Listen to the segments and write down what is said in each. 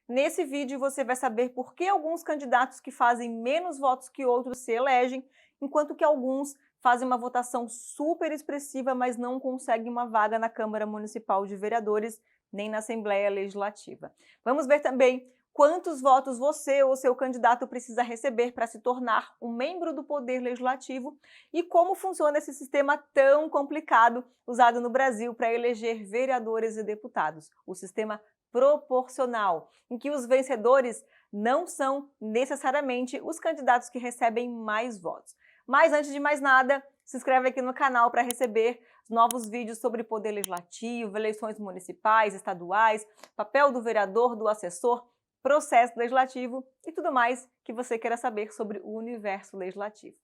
Nesse vídeo você vai saber por que alguns candidatos que fazem menos votos que outros se elegem, enquanto que alguns fazem uma votação super expressiva, mas não conseguem uma vaga na Câmara Municipal de Vereadores nem na Assembleia Legislativa. Vamos ver também quantos votos você ou seu candidato precisa receber para se tornar um membro do Poder Legislativo e como funciona esse sistema tão complicado usado no Brasil para eleger vereadores e deputados, o sistema proporcional, em que os vencedores não são necessariamente os candidatos que recebem mais votos. Mas antes de mais nada, se inscreve aqui no canal para receber novos vídeos sobre poder legislativo, eleições municipais, estaduais, papel do vereador, do assessor, processo legislativo e tudo mais que você queira saber sobre o universo legislativo.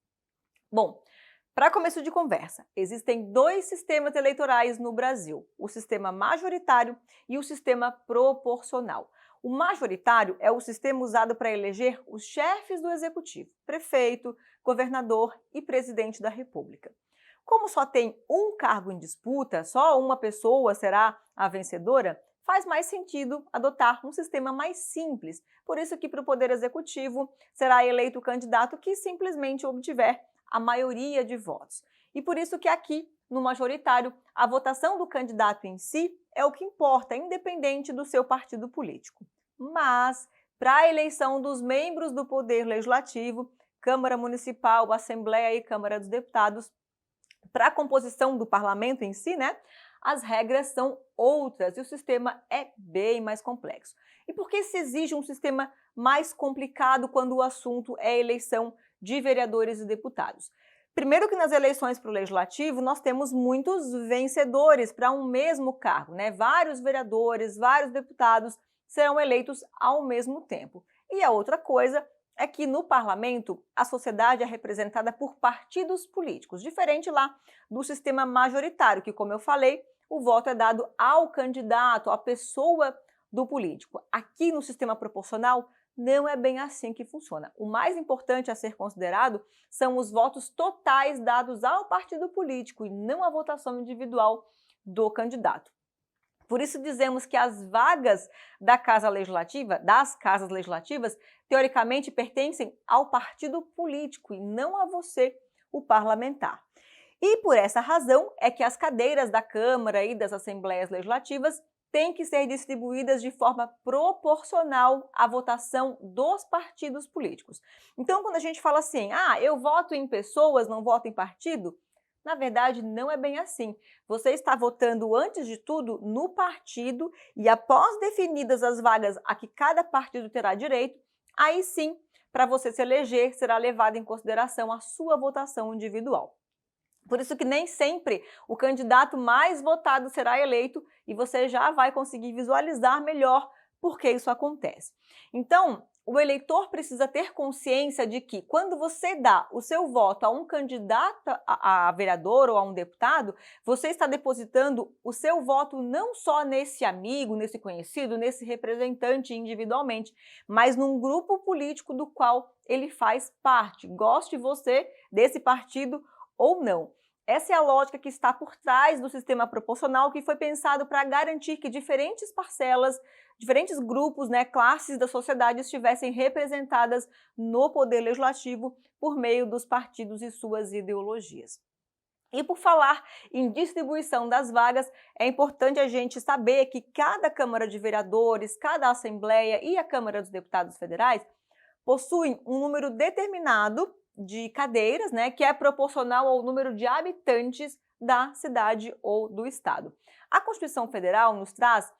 Bom, para começo de conversa, existem dois sistemas eleitorais no Brasil, o sistema majoritário e o sistema proporcional. O majoritário é o sistema usado para eleger os chefes do executivo, prefeito, governador e presidente da República. Como só tem um cargo em disputa, só uma pessoa será a vencedora, faz mais sentido adotar um sistema mais simples. Por isso que para o Poder Executivo será eleito o candidato que simplesmente obtiver a maioria de votos. E por isso que aqui, no majoritário, a votação do candidato em si é o que importa, independente do seu partido político. Mas, para a eleição dos membros do Poder Legislativo, Câmara Municipal, Assembleia e Câmara dos Deputados, para a composição do parlamento em si, as regras são outras e o sistema é bem mais complexo. E por que se exige um sistema mais complicado quando o assunto é eleição de vereadores e deputados? Primeiro que nas eleições para o Legislativo, nós temos muitos vencedores para um mesmo cargo, Vários vereadores, vários deputados serão eleitos ao mesmo tempo. E a outra coisa é que no parlamento a sociedade é representada por partidos políticos, diferente lá do sistema majoritário, que, como eu falei, o voto é dado ao candidato, à pessoa do político. Aqui no sistema proporcional não é bem assim que funciona. O mais importante a ser considerado são os votos totais dados ao partido político e não a votação individual do candidato. Por isso dizemos que as vagas das casas legislativas, teoricamente pertencem ao partido político e não a você, o parlamentar. E por essa razão é que as cadeiras da Câmara e das Assembleias Legislativas têm que ser distribuídas de forma proporcional à votação dos partidos políticos. Então, quando a gente fala assim, eu voto em pessoas, não voto em partido, na verdade, não é bem assim. Você está votando, antes de tudo, no partido e após definidas as vagas a que cada partido terá direito, aí sim, para você se eleger, será levada em consideração a sua votação individual. Por isso que nem sempre o candidato mais votado será eleito e você já vai conseguir visualizar melhor por que isso acontece. Então, o eleitor precisa ter consciência de que quando você dá o seu voto a um candidato a vereador ou a um deputado, você está depositando o seu voto não só nesse amigo, nesse conhecido, nesse representante individualmente, mas num grupo político do qual ele faz parte, goste você desse partido ou não. Essa é a lógica que está por trás do sistema proporcional, que foi pensado para garantir que diferentes parcelas, diferentes grupos, classes da sociedade estivessem representadas no poder legislativo por meio dos partidos e suas ideologias. E por falar em distribuição das vagas, é importante a gente saber que cada Câmara de Vereadores, cada Assembleia e a Câmara dos Deputados Federais possuem um número determinado de cadeiras, que é proporcional ao número de habitantes da cidade ou do estado. A Constituição Federal nos traz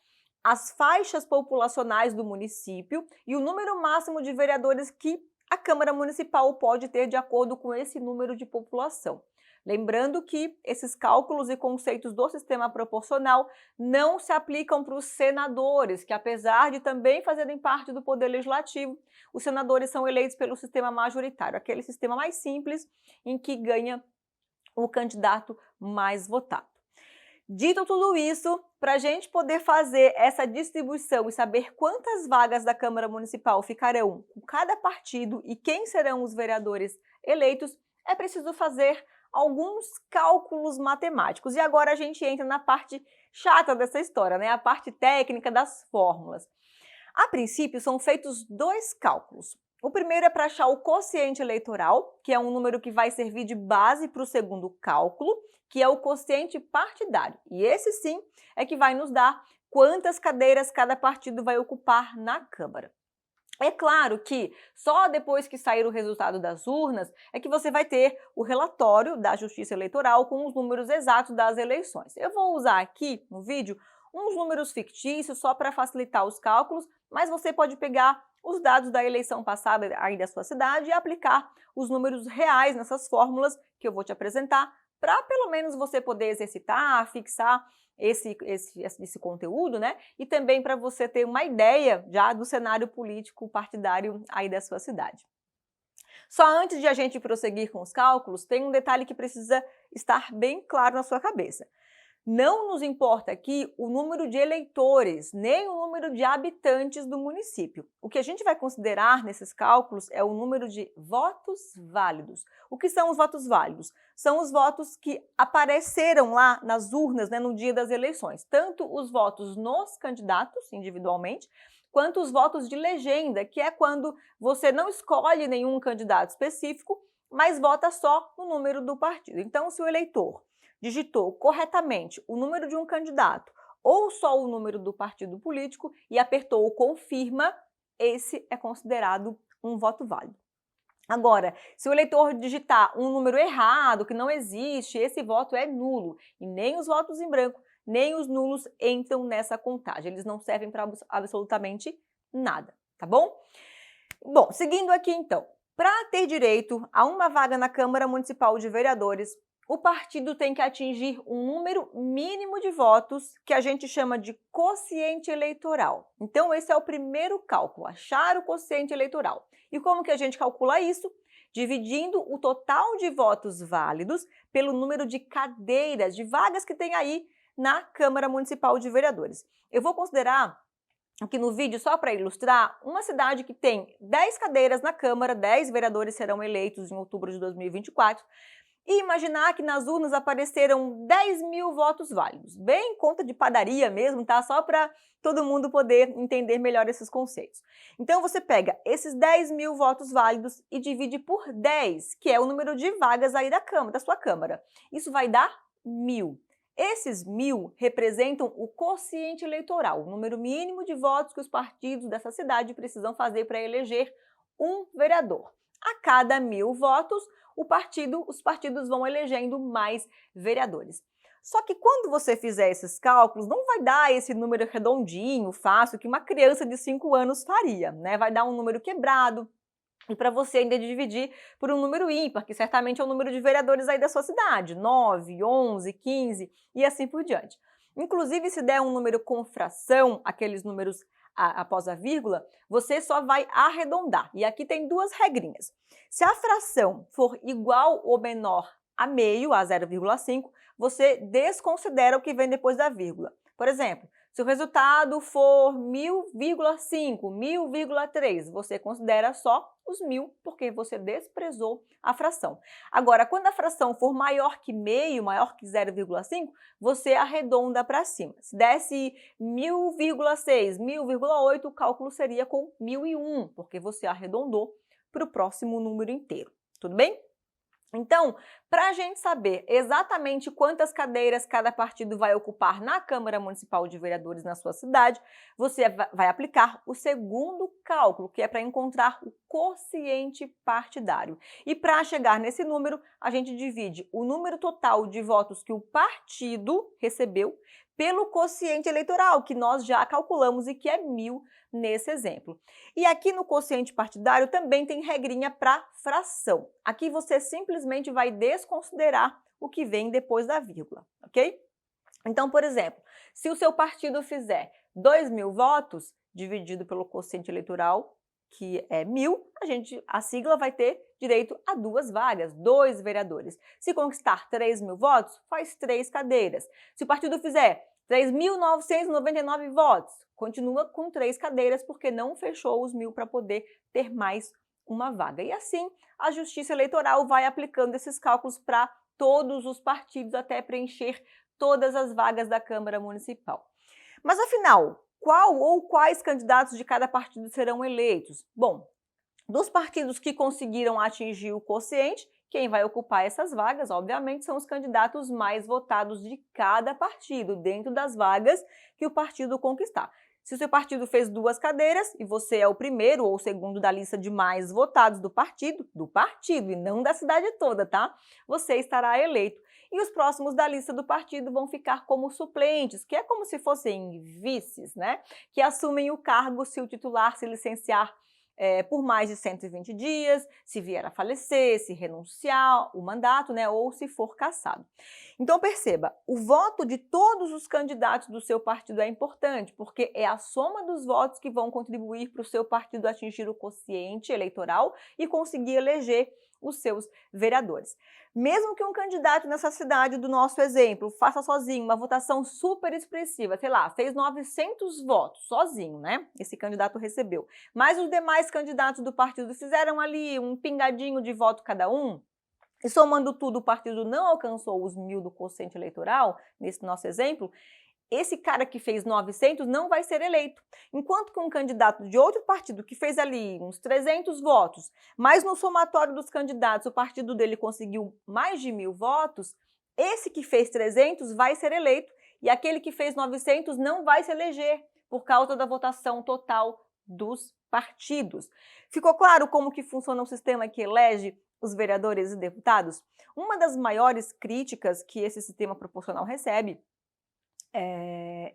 as faixas populacionais do município e o número máximo de vereadores que a Câmara Municipal pode ter de acordo com esse número de população. Lembrando que esses cálculos e conceitos do sistema proporcional não se aplicam para os senadores, que apesar de também fazerem parte do Poder Legislativo, os senadores são eleitos pelo sistema majoritário, aquele sistema mais simples em que ganha o candidato mais votado. Dito tudo isso, para a gente poder fazer essa distribuição e saber quantas vagas da Câmara Municipal ficarão com cada partido e quem serão os vereadores eleitos, é preciso fazer alguns cálculos matemáticos. E agora a gente entra na parte chata dessa história, a parte técnica das fórmulas. A princípio, são feitos dois cálculos. O primeiro é para achar o quociente eleitoral, que é um número que vai servir de base para o segundo cálculo, que é o quociente partidário. E esse sim é que vai nos dar quantas cadeiras cada partido vai ocupar na Câmara. É claro que só depois que sair o resultado das urnas é que você vai ter o relatório da Justiça Eleitoral com os números exatos das eleições. Eu vou usar aqui no vídeo uns números fictícios só para facilitar os cálculos, mas você pode pegar os dados da eleição passada aí da sua cidade e aplicar os números reais nessas fórmulas que eu vou te apresentar, para pelo menos você poder exercitar, fixar esse conteúdo, né? E também para você ter uma ideia já do cenário político partidário aí da sua cidade. Só antes de a gente prosseguir com os cálculos, tem um detalhe que precisa estar bem claro na sua cabeça. Não nos importa aqui o número de eleitores, nem o número de habitantes do município. O que a gente vai considerar nesses cálculos é o número de votos válidos. O que são os votos válidos? São os votos que apareceram lá nas urnas, né, no dia das eleições. Tanto os votos nos candidatos, individualmente, quanto os votos de legenda, que é quando você não escolhe nenhum candidato específico, mas vota só no número do partido. Então, se o eleitor digitou corretamente o número de um candidato ou só o número do partido político e apertou o confirma, esse é considerado um voto válido. Agora, se o eleitor digitar um número errado, que não existe, esse voto é nulo. E nem os votos em branco, nem os nulos entram nessa contagem. Eles não servem para absolutamente nada, tá bom? Bom, seguindo aqui então. Para ter direito a uma vaga na Câmara Municipal de Vereadores, o partido tem que atingir um número mínimo de votos, que a gente chama de quociente eleitoral. Então, esse é o primeiro cálculo, achar o quociente eleitoral. E como que a gente calcula isso? Dividindo o total de votos válidos pelo número de cadeiras, de vagas que tem aí na Câmara Municipal de Vereadores. Eu vou considerar aqui no vídeo, só para ilustrar, uma cidade que tem 10 cadeiras na Câmara, 10 vereadores serão eleitos em outubro de 2024, e imaginar que nas urnas apareceram 10.000 votos válidos. Bem conta de padaria mesmo, tá? Só para todo mundo poder entender melhor esses conceitos. Então você pega esses 10.000 votos válidos e divide por 10, que é o número de vagas aí da sua Câmara. Isso vai dar 1.000. Esses 1.000 representam o quociente eleitoral, o número mínimo de votos que os partidos dessa cidade precisam fazer para eleger um vereador. A cada 1.000 votos, os partidos vão elegendo mais vereadores. Só que quando você fizer esses cálculos, não vai dar esse número redondinho, fácil, que uma criança de 5 anos faria, né? Vai dar um número quebrado. E para você ainda dividir por um número ímpar, que certamente é o número de vereadores aí da sua cidade, 9, 11, 15 e assim por diante. Inclusive, se der um número com fração, aqueles números após a vírgula, você só vai arredondar. E aqui tem duas regrinhas. Se a fração for igual ou menor a meio, a 0,5, você desconsidera o que vem depois da vírgula. Por exemplo, se o resultado for 1.000,5, 1.000,3, você considera só os 1.000, porque você desprezou a fração. Agora, quando a fração for maior que meio, maior que 0,5, você arredonda para cima. Se desse 1.000,6, 1.000,8, o cálculo seria com 1.001, porque você arredondou para o próximo número inteiro. Tudo bem? Então, para a gente saber exatamente quantas cadeiras cada partido vai ocupar na Câmara Municipal de Vereadores na sua cidade, você vai aplicar o segundo cálculo, que é para encontrar o quociente partidário. E para chegar nesse número, a gente divide o número total de votos que o partido recebeu pelo quociente eleitoral, que nós já calculamos e que é 1.000 nesse exemplo. E aqui no quociente partidário também tem regrinha para fração. Aqui você simplesmente vai desconsiderar o que vem depois da vírgula, ok? Então, por exemplo, se o seu partido fizer 2.000 votos, dividido pelo quociente eleitoral, que é 1.000, a sigla vai ter direito a 2 vagas, 2 vereadores. Se conquistar 3.000 votos, faz 3 cadeiras. Se o partido fizer 3.999 votos, continua com 3 cadeiras, porque não fechou os 1.000 para poder ter mais uma vaga. E assim, a Justiça Eleitoral vai aplicando esses cálculos para todos os partidos até preencher todas as vagas da Câmara Municipal. Mas afinal, Qual ou quais candidatos de cada partido serão eleitos? Bom, dos partidos que conseguiram atingir o quociente, quem vai ocupar essas vagas, obviamente, são os candidatos mais votados de cada partido, dentro das vagas que o partido conquistar. Se o seu partido fez 2 cadeiras e você é o primeiro ou segundo da lista de mais votados do partido e não da cidade toda, tá? Você estará eleito. E os próximos da lista do partido vão ficar como suplentes, que é como se fossem vices, né? Que assumem o cargo se o titular se licenciar por mais de 120 dias, se vier a falecer, se renunciar o mandato, né, ou se for cassado. Então perceba, o voto de todos os candidatos do seu partido é importante, porque é a soma dos votos que vão contribuir para o seu partido atingir o quociente eleitoral e conseguir eleger os seus vereadores. Mesmo que um candidato nessa cidade do nosso exemplo faça sozinho uma votação super expressiva, sei lá, fez 900 votos sozinho, né? Esse candidato recebeu. Mas os demais candidatos do partido fizeram ali um pingadinho de voto cada um, e somando tudo o partido não alcançou os 1.000 do quociente eleitoral, nesse nosso exemplo, esse cara que fez 900 não vai ser eleito. Enquanto que um candidato de outro partido que fez ali uns 300 votos, mas no somatório dos candidatos o partido dele conseguiu mais de 1.000 votos, esse que fez 300 vai ser eleito e aquele que fez 900 não vai se eleger por causa da votação total dos partidos. Ficou claro como que funciona o sistema que elege os vereadores e deputados? Uma das maiores críticas que esse sistema proporcional recebe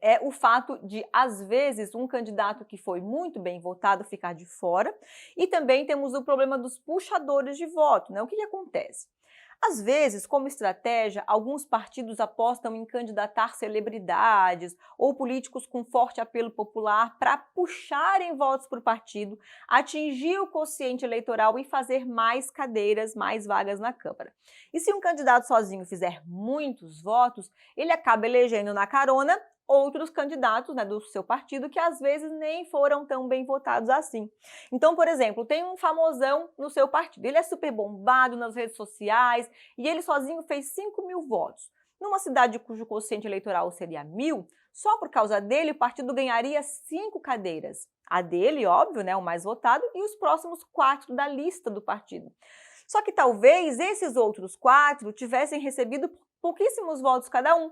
é o fato de, às vezes, um candidato que foi muito bem votado ficar de fora, e também temos o problema dos puxadores de voto, né? O que acontece? Às vezes, como estratégia, alguns partidos apostam em candidatar celebridades ou políticos com forte apelo popular para puxarem votos para o partido, atingir o quociente eleitoral e fazer mais cadeiras, mais vagas na Câmara. E se um candidato sozinho fizer muitos votos, ele acaba elegendo na carona outros candidatos, né, do seu partido que às vezes nem foram tão bem votados assim. Então, por exemplo, tem um famosão no seu partido, ele é super bombado nas redes sociais e ele sozinho fez 5.000 votos. Numa cidade cujo quociente eleitoral seria 1.000, só por causa dele o partido ganharia 5 cadeiras. A dele, óbvio, né, o mais votado, e os próximos 4 da lista do partido. Só que talvez esses outros 4 tivessem recebido pouquíssimos votos cada um,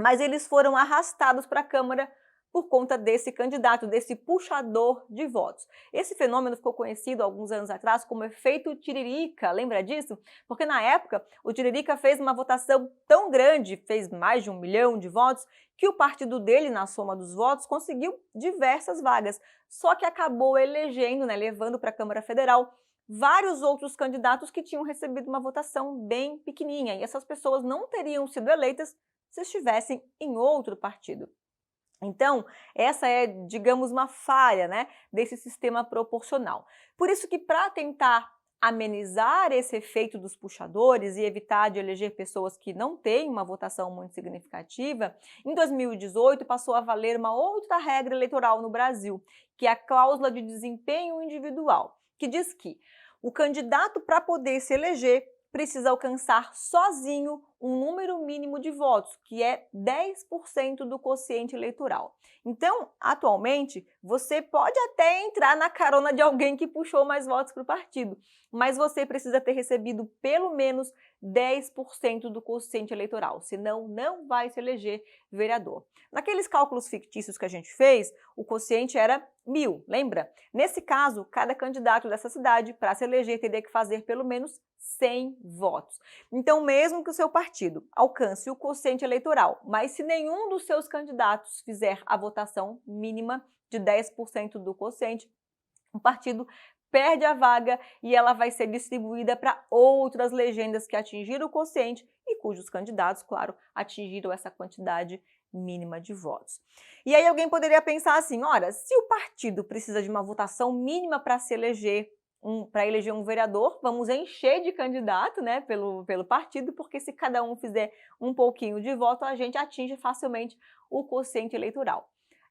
mas eles foram arrastados para a Câmara por conta desse candidato, desse puxador de votos. Esse fenômeno ficou conhecido alguns anos atrás como efeito Tiririca, lembra disso? Porque na época o Tiririca fez uma votação tão grande, fez mais de 1 milhão de votos, que o partido dele, na soma dos votos, conseguiu diversas vagas, só que acabou elegendo, né, levando para a Câmara Federal, vários outros candidatos que tinham recebido uma votação bem pequenininha, e essas pessoas não teriam sido eleitas se estivessem em outro partido. Então, essa é, digamos, uma falha, né, desse sistema proporcional. Por isso que, para tentar amenizar esse efeito dos puxadores e evitar de eleger pessoas que não têm uma votação muito significativa, em 2018 passou a valer uma outra regra eleitoral no Brasil, que é a cláusula de desempenho individual, que diz que o candidato, para poder se eleger, precisa alcançar sozinho um número mínimo de votos, que é 10% do quociente eleitoral. Então, atualmente, você pode até entrar na carona de alguém que puxou mais votos para o partido, mas você precisa ter recebido pelo menos 10% do quociente eleitoral, senão não vai se eleger vereador. Naqueles cálculos fictícios que a gente fez, o quociente era 1.000, lembra? Nesse caso, cada candidato dessa cidade, para se eleger, teria que fazer pelo menos 100 votos. Então, mesmo que o seu partido alcance o quociente eleitoral, mas se nenhum dos seus candidatos fizer a votação mínima de 10% do quociente, o partido perde a vaga e ela vai ser distribuída para outras legendas que atingiram o quociente e cujos candidatos, claro, atingiram essa quantidade mínima de votos. E aí alguém poderia pensar assim, ora, se o partido precisa de uma votação mínima para se eleger, para eleger um vereador, vamos encher de candidato, né, pelo partido, porque se cada um fizer um pouquinho de voto, a gente atinge facilmente o quociente eleitoral.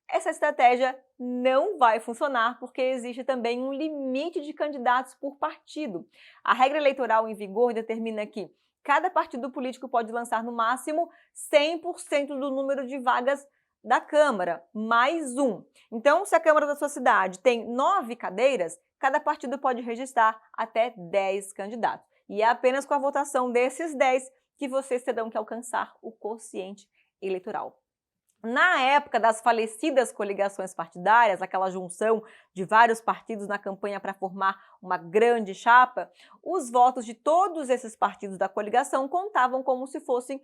Essa estratégia não vai funcionar porque existe também um limite de candidatos por partido. A regra eleitoral em vigor determina que cada partido político pode lançar no máximo 100% do número de vagas da Câmara, mais um. Então, se a Câmara da sua cidade tem 9 cadeiras, cada partido pode registrar até 10 candidatos. E é apenas com a votação desses 10 que vocês terão que alcançar o quociente eleitoral. Na época das falecidas coligações partidárias, aquela junção de vários partidos na campanha para formar uma grande chapa, os votos de todos esses partidos da coligação contavam como se fossem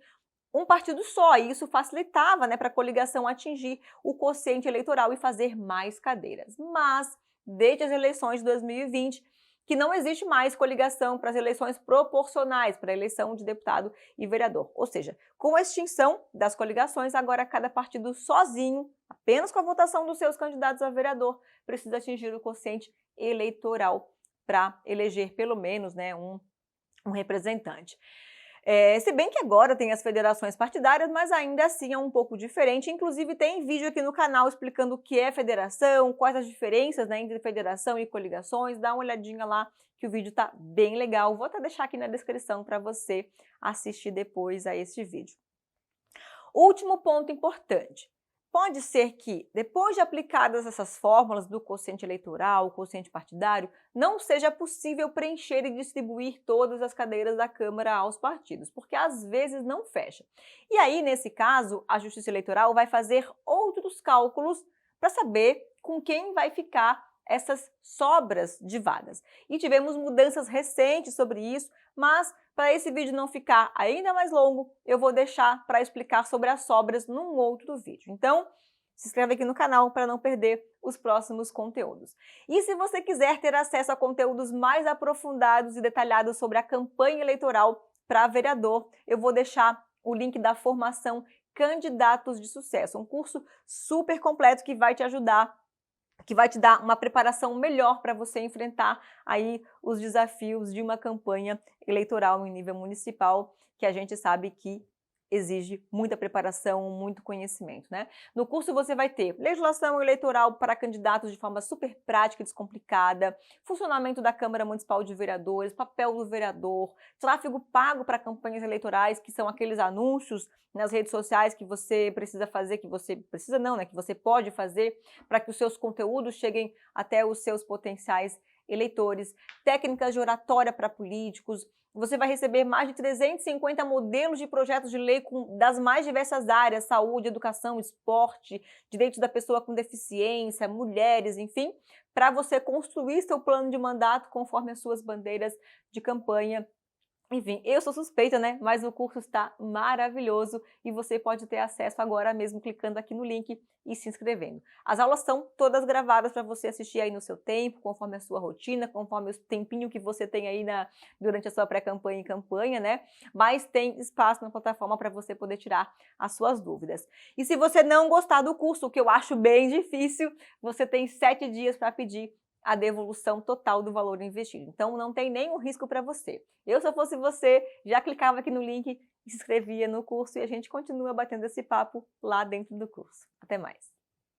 um partido só, e isso facilitava, para a coligação atingir o quociente eleitoral e fazer mais cadeiras. Mas, desde as eleições de 2020, que não existe mais coligação para as eleições proporcionais, para a eleição de deputado e vereador. Ou seja, com a extinção das coligações, agora cada partido sozinho, apenas com a votação dos seus candidatos a vereador, precisa atingir o quociente eleitoral para eleger pelo menos um representante. Se bem que agora tem as federações partidárias, mas ainda assim é um pouco diferente. Inclusive tem vídeo aqui no canal explicando o que é federação, quais as diferenças entre federação e coligações. Dá uma olhadinha lá que o vídeo tá bem legal. Vou até deixar aqui na descrição para você assistir depois a este vídeo. Último ponto importante. Pode ser que, depois de aplicadas essas fórmulas do quociente eleitoral, quociente partidário, não seja possível preencher e distribuir todas as cadeiras da Câmara aos partidos, porque às vezes não fecha. E aí, nesse caso, a Justiça Eleitoral vai fazer outros cálculos para saber com quem vai ficar essas sobras de vagas. E tivemos mudanças recentes sobre isso, mas para esse vídeo não ficar ainda mais longo, eu vou deixar para explicar sobre as sobras num outro vídeo. Então, se inscreve aqui no canal para não perder os próximos conteúdos. E se você quiser ter acesso a conteúdos mais aprofundados e detalhados sobre a campanha eleitoral para vereador, eu vou deixar o link da formação Candidatos de Sucesso, um curso super completo que vai te ajudar, que vai te dar uma preparação melhor para você enfrentar aí os desafios de uma campanha eleitoral em nível municipal, que a gente sabe que exige muita preparação, muito conhecimento, No curso você vai ter legislação eleitoral para candidatos de forma super prática e descomplicada, funcionamento da Câmara Municipal de Vereadores, papel do vereador, tráfego pago para campanhas eleitorais, que são aqueles anúncios nas redes sociais que você precisa fazer, que você pode fazer para que os seus conteúdos cheguem até os seus potenciais eleitores, técnicas de oratória para políticos. Você vai receber mais de 350 modelos de projetos de lei das mais diversas áreas, saúde, educação, esporte, direitos da pessoa com deficiência, mulheres, enfim, para você construir seu plano de mandato conforme as suas bandeiras de campanha. Enfim, eu sou suspeita, mas o curso está maravilhoso e você pode ter acesso agora mesmo clicando aqui no link e se inscrevendo. As aulas são todas gravadas para você assistir aí no seu tempo, conforme a sua rotina, conforme o tempinho que você tem aí durante a sua pré-campanha e campanha, Mas tem espaço na plataforma para você poder tirar as suas dúvidas. E se você não gostar do curso, o que eu acho bem difícil, você tem 7 dias para pedir a devolução total do valor investido. Então, não tem nenhum risco para você. Eu, se eu fosse você, já clicava aqui no link e se inscrevia no curso e a gente continua batendo esse papo lá dentro do curso. Até mais!